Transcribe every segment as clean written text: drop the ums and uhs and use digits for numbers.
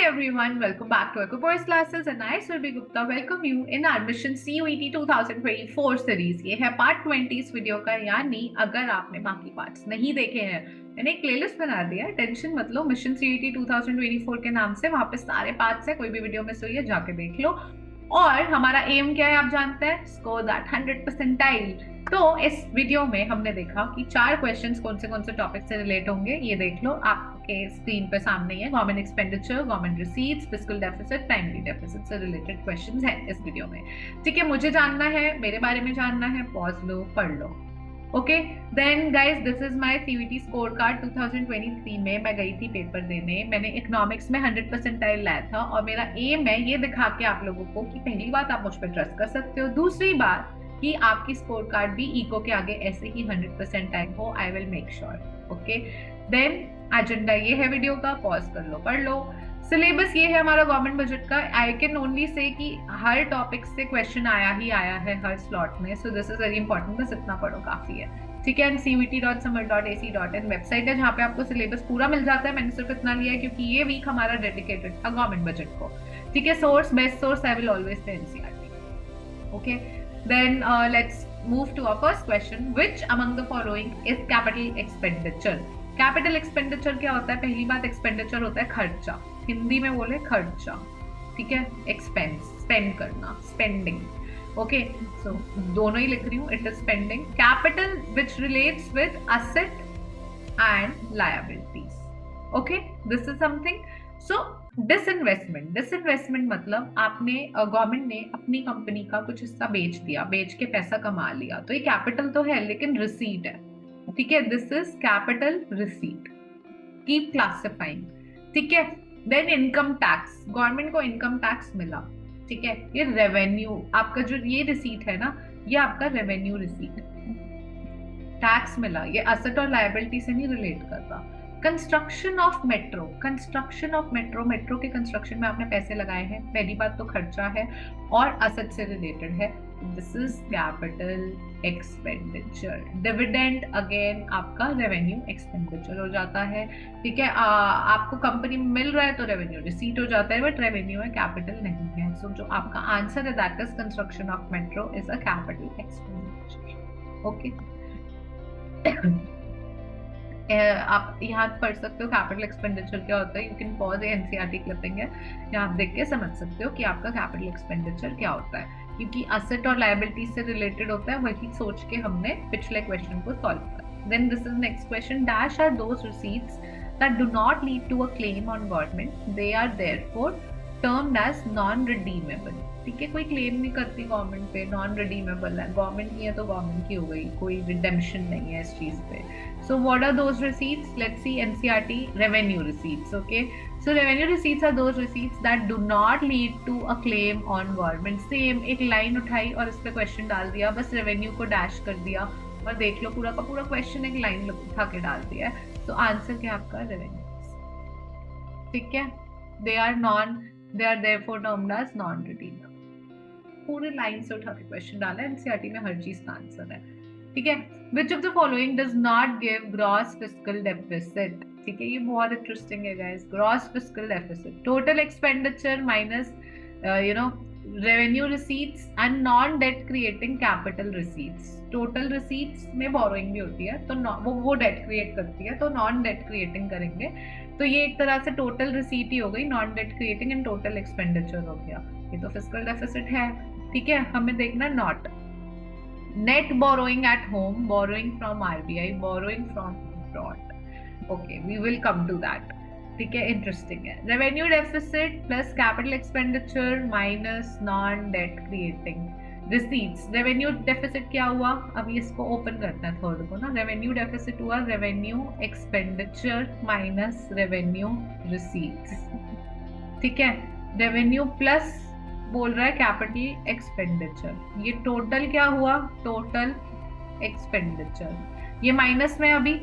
everyone, welcome back to Equipoise Classes and I, Surbhi Gupta, welcome you in our Mission CUET 2024 series. ये है part 20 इस video का, यानी अगर आपने बाकी पार्ट्स नहीं देखे हैं, मैंने एक प्लेलिस्ट बना दिया है, टेंशन मत लो, मिशन CUET 2024 के नाम से, वहां पे सारे पार्ट्स है, कोई भी वीडियो मिस हुई है जाके देख लो। और हमारा एम क्या है आप जानते हैं, स्कोर दैट 100 परसेंटाइल। तो इस वीडियो में हमने देखा कि 4 क्वेश्चंस कौन से टॉपिक से रिलेट होंगे, ये देख लो, आपके स्क्रीन पे सामने ही है। Government expenditure, government receipts, fiscal deficit, primary deficit से रिलेटेड क्वेश्चंस हैं इस वीडियो में। ठीक है, मुझे जानना है, मेरे बारे में जानना है, पॉज लो, पढ़ लो। Okay then guys, this is my CUET score card 2023 में मैं गई थी पेपर देने। मैंने इकोनॉमिक्स में 100 परसेंटाइल लाया था और मेरा एम है ये दिखा के आप लोगों को कि पहली बात आप मुझ पर ट्रस्ट कर सकते हो, दूसरी बात कि आपकी स्कोर कार्ड भी इको के आगे ऐसे ही 100 परसेंटाइल हो। I will make sure. Okay then agenda ये है वीडियो का, पॉज कर लो, पढ़ लो। सिलेबस ये है हमारा गवर्नमेंट बजट का। आई कैन ओनली से कि हर टॉपिक से क्वेश्चन आया ही आया है हर स्लॉट में, so this is very important, बस इतना पढ़ो काफी है। ठीक है, cvt.samar.ac.in वेबसाइट है जहाँ पे आपको सिलेबस पूरा मिल जाता है। मैंने सिर्फ इतना लिया है क्योंकि ये वीक हमारा डेडिकेटेड था गवर्नमेंट बजट को। ठीक है, source, best source, I will always say NCERT. Okay then let's move to our first question, which among the following is capital expenditure. Capital expenditure क्या होता है? पहली बात, एक्सपेंडिचर होता है खर्चा, हिंदी में बोले खर्चा। ठीक है, एक्सपेंस, स्पेंड करना, स्पेंडिंग। ओके सो दोनों ही लिख रही हूँ, it is spending. Capital which relates with asset and liabilities. Okay this is something. So disinvestment, disinvestment मतलब आपने, गवर्नमेंट ने अपनी कंपनी का कुछ हिस्सा बेच दिया, बेच के पैसा कमा लिया, तो ये कैपिटल तो है लेकिन रिसीट है। ठीक है, this is capital receipt, keep classifying. ठीक है, देन इनकम टैक्स, गवर्नमेंट को इनकम टैक्स मिला। ठीक है, ये रेवेन्यू, आपका जो ये रिसीट है ना, ये आपका रेवेन्यू रिसीट, टैक्स मिला, ये असेट और लायबिलिटी से नहीं रिलेट करता। Construction of metro, construction of metro, metro के कंस्ट्रक्शन में आपने पैसे लगाए हैं, पहली बात तो खर्चा है और असेट से रिलेटेड है, this is capital expenditure. Dividend again आपका रेवेन्यू एक्सपेंडिचर हो जाता है। ठीक है, आपको कंपनी में मिल रहा है तो रेवेन्यू रिसीट हो जाता है, बट रेवेन्यू है, कैपिटल नहीं है। सो जो आपका आंसर है that is construction of metro is a capital expenditure. Okay आप यहाँ पढ़ सकते हो कैपिटल एक्सपेंडिचर क्या होता है। You can pause, NCERT clipping है, यहाँ आप देख के समझ सकते हो कि आपका कैपिटल एक्सपेंडिचर क्या होता है, क्योंकि असेट और लायबिलिटी से रिलेटेड होता है, वही सोच के हमने पिछले क्वेश्चन को सॉल्व किया। Then this is next question, dash are those receipts that do not lead to a claim on government, they are therefore termed as non redeemable. ठीक है, कोई क्लेम नहीं करती गवर्नमेंट पे, नॉन रिडीमेबल है, government की है तो गवर्नमेंट की हो गई, कोई रिडेम्पशन नहीं है इस चीज पे। So what are those receipts? Let's see NCERT revenue receipts. Okay, so revenue receipts are those receipts that do not lead to a claim on government. Same, एक लाइन उठाई और इस पे क्वेश्चन डाल दिया, बस रेवेन्यू को डैश कर दिया और देख लो पूरा का पूरा क्वेश्चन एक लाइन उठा के डाल दिया है। तो आंसर क्या आपका? रेवेन्यू। ठीक है, they are therefore termed as non redeemable। पूरे लाइन से उठा के क्वेश्चन डाला है, एनसीईआरटी में हर चीज का आंसर है। ठीक है, which of the following does not give gross fiscal deficit? ठीक है, ये बहुत इंटरेस्टिंग है guys. Gross fiscal deficit, total expenditure minus revenue receipts and non debt creating capital receipts. Total receipts में बोरोइंग भी होती है तो वो डेट क्रिएट करती है, तो नॉन डेट क्रिएटिंग करेंगे, तो ये एक तरह से टोटल रिसीट ही हो गई, non debt creating and total expenditure हो गया, ये तो फिस्कल डेफिसिट है। ठीक है, हमें देखना not net borrowing at home, borrowing from RBI, borrowing from abroad. Okay, we will come to that. ठीक है, इंटरेस्टिंग है। Revenue deficit plus capital expenditure minus non debt creating receipts. Revenue deficit क्या हुआ? अभी इसको ओपन करते हैं third को ना। रेवेन्यू डेफिसिट हुआ revenue expenditure minus revenue receipts. ठीक है, रेवेन्यू प्लस बोल रहा है कैपिटल एक्सपेंडिचर, ये टोटल क्या हुआ? टोटल एक्सपेंडिचर, ये माइनस में अभी,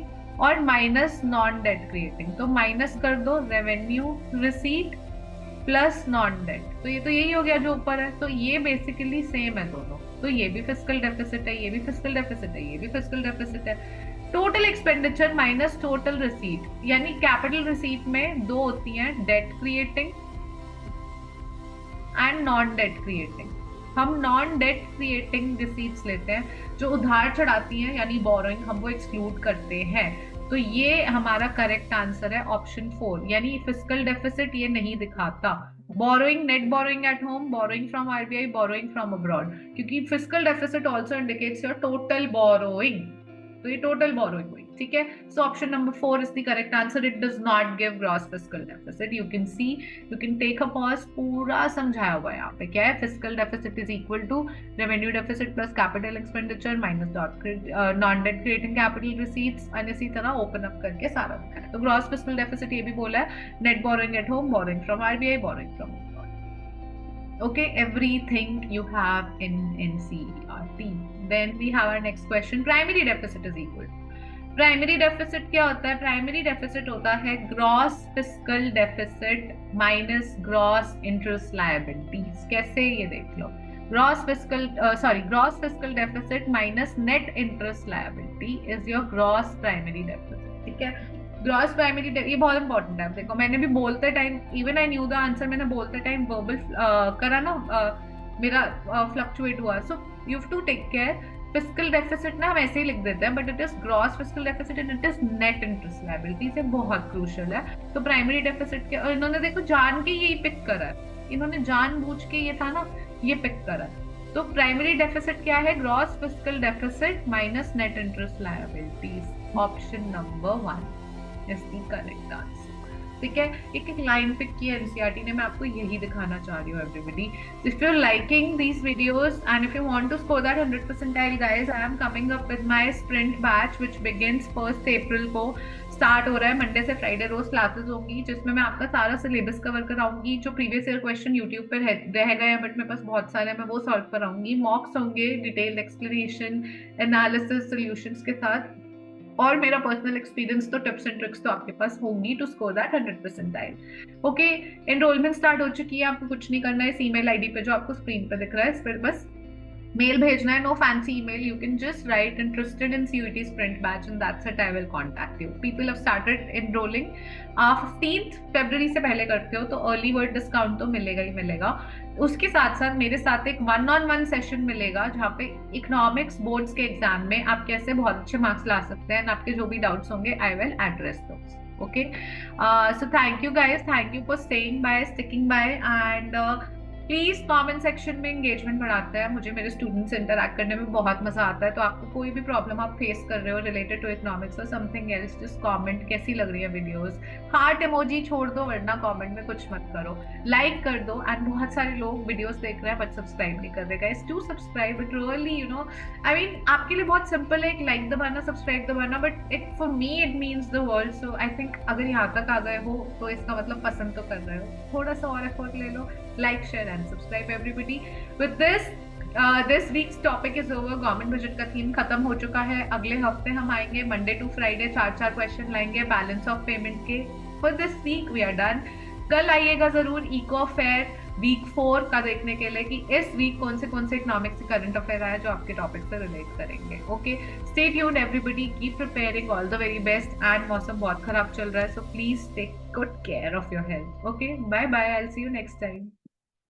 और माइनस नॉन डेट क्रिएटिंग, तो माइनस कर दो revenue receipt plus non debt, तो ये तो यही हो गया जो ऊपर है, तो ये बेसिकली सेम है दोनों, तो ये भी फिस्कल डेफिसिट है, ये भी फिस्कल डेफिसिट है, ये भी फिस्कल डेफिसिट है। Total expenditure minus total receipt, यानी कैपिटल रिसीट में दो होती हैं, debt creating and non debt creating. हम नॉन डेट क्रिएटिंग रिसीट्स लेते हैं, जो उधार चढ़ाती हैं यानी बोरोइंग, हम वो एक्सक्लूड करते हैं। तो ये हमारा करेक्ट आंसर है ऑप्शन 4, यानी फिजिकल डेफिसिट ये नहीं दिखाता। Borrowing, net borrowing at home, borrowing from RBI, borrowing from abroad, क्योंकि fiscal deficit also indicates your total borrowing, तो ये टोटल बोरोइंग हुई, ठीक है। So option number 4 is the correct answer. It does not give gross fiscal deficit. You can see, you can take a pause, पूरा समझाया हुआ है यहाँ पे क्या है। Fiscal deficit is equal to revenue deficit plus capital expenditure minus non debt creating capital receipts, और इसी तरह ओपन अप करके सारा दिखा है। तो ग्रॉस फिजिकल डेफिसिट ये भी बोला है, net borrowing at home, borrowing from RBI, borrowing from, okay, everything you have in NCERT. Then we have our next question. Primary deficit is equal to, primary deficit क्या होता है? Primary deficit होता है gross fiscal deficit minus gross interest liabilities. कैसे, ये देख लो, gross fiscal deficit minus net interest liability is your gross primary deficit, ठीक है। ग्रॉस प्राइमरी, ये बहुत इंपॉर्टेंट है। देखो मैंने भी बोलते time, even I knew the answer, मैंने बोलते टाइम वर्बल करा ना, मेरा फ्लक्चुएट हुआ। So you have to take care. Fiscal deficit ना हम ऐसे ही लिख देते हैं, but it is gross fiscal deficit and it is net interest liability, से बहुत क्रूशियल है। तो प्राइमरी डेफिसिट के, और इन्होंने देखो जान के यही पिक करा है, इन्होंने जानबूझ के ये था ना, ये पिक करा है। तो प्राइमरी डेफिसिट क्या है? Gross fiscal deficit minus net interest liabilities. Option number 1 is the correct answer, ठीक है। एक एक लाइन पिक की है एनसीईआरटी ने, मैं आपको यही दिखाना चाह रही हूँ everybody. If you are liking these videos and if you want to score that 100 percentile guys, I am coming up with my sprint batch which begins 1 April को। स्टार्ट हो रहा है मंडे से फ्राइडे, रोज क्लासेस होंगी जिसमें मैं आपका सारा सिलेबस कवर कराऊंगी। जो प्रीवियस ईयर क्वेश्चन यूट्यूब पर रह गए हैं बट मेरे पास बहुत सारे हैं, मैं वो सॉल्व कराऊंगी। मॉक्स होंगे, डिटेल्ड एक्सप्लेनेशन, एनालिसिस, सॉल्यूशंस के साथ, और मेरा पर्सनल एक्सपीरियंस, तो टिप्स एंड ट्रिक्स तो आपके पास होंगी to score that 100 percentile. Okay, enrollment start हो चुकी है, आपको कुछ नहीं करना है। इस ईमेल आईडी पे जो आपको स्क्रीन पे दिख रहा है, इस पर बस मेल भेजना है, no fancy email, you can just write interested in CUET sprint batch and that's it, I will contact you. People have started enrolling 15th February से पहले करते हो तो अर्ली वर्ड डिस्काउंट तो मिलेगा ही मिलेगा। उसके साथ साथ मेरे साथ एक 1-on-1 सेशन मिलेगा जहाँ पे इकोनॉमिक्स बोर्ड्स के एग्जाम में आप कैसे बहुत अच्छे मार्क्स ला सकते हैं, आपके जो भी डाउट्स होंगे I will address those. Okay, so thank you guys, thank you for staying by, sticking by, and please comment section में एंगेजमेंट बढ़ाता है, मुझे मेरे स्टूडेंट्स से इंटरैक्ट करने में बहुत मजा आता है। तो आपको कोई भी प्रॉब्लम आप फेस कर रहे हो रिलेटेड टू इकोनॉमिक्स और समथिंग एल्स, जस्ट कमेंट कैसी लग रही है वीडियोस, हार्ट इमोजी छोड़ दो, वरना कमेंट में कुछ मत करो, लाइक कर दो। एंड बहुत सारे लोग वीडियोस देख रहे हैं बट सब्सक्राइब नहीं कर रहे, guys do subscribe, it really you know, I mean आपके लिए बहुत सिंपल है, एक लाइक दबाना, सब्सक्राइब दबाना, but it for me it means the world. So I think अगर यहाँ तक आ गए हो तो इसका मतलब पसंद तो कर रहे हो, थोड़ा सा और एफर्ट ले लो, like, share and subscribe everybody. With this week's topic is over. Government budget का थीम खत्म हो चुका है। अगले हफ्ते हम आएंगे मंडे टू फ्राइडे, 4 क्वेश्चन लाएंगे बैलेंस ऑफ पेमेंट के। For this week we are done. कल आइएगा जरूर इको फेयर वीक 4 का देखने के लिए कि इस वीक कौन से इकोनॉमिक्स से करंट अफेयर आया जो आपके टॉपिक से रिलेट करेंगे। Okay, stay tuned everybody, keep preparing, all the very best. And मौसम बहुत खराब चल रहा है, so please take good care of your health. Okay, bye bye, I will see you next time.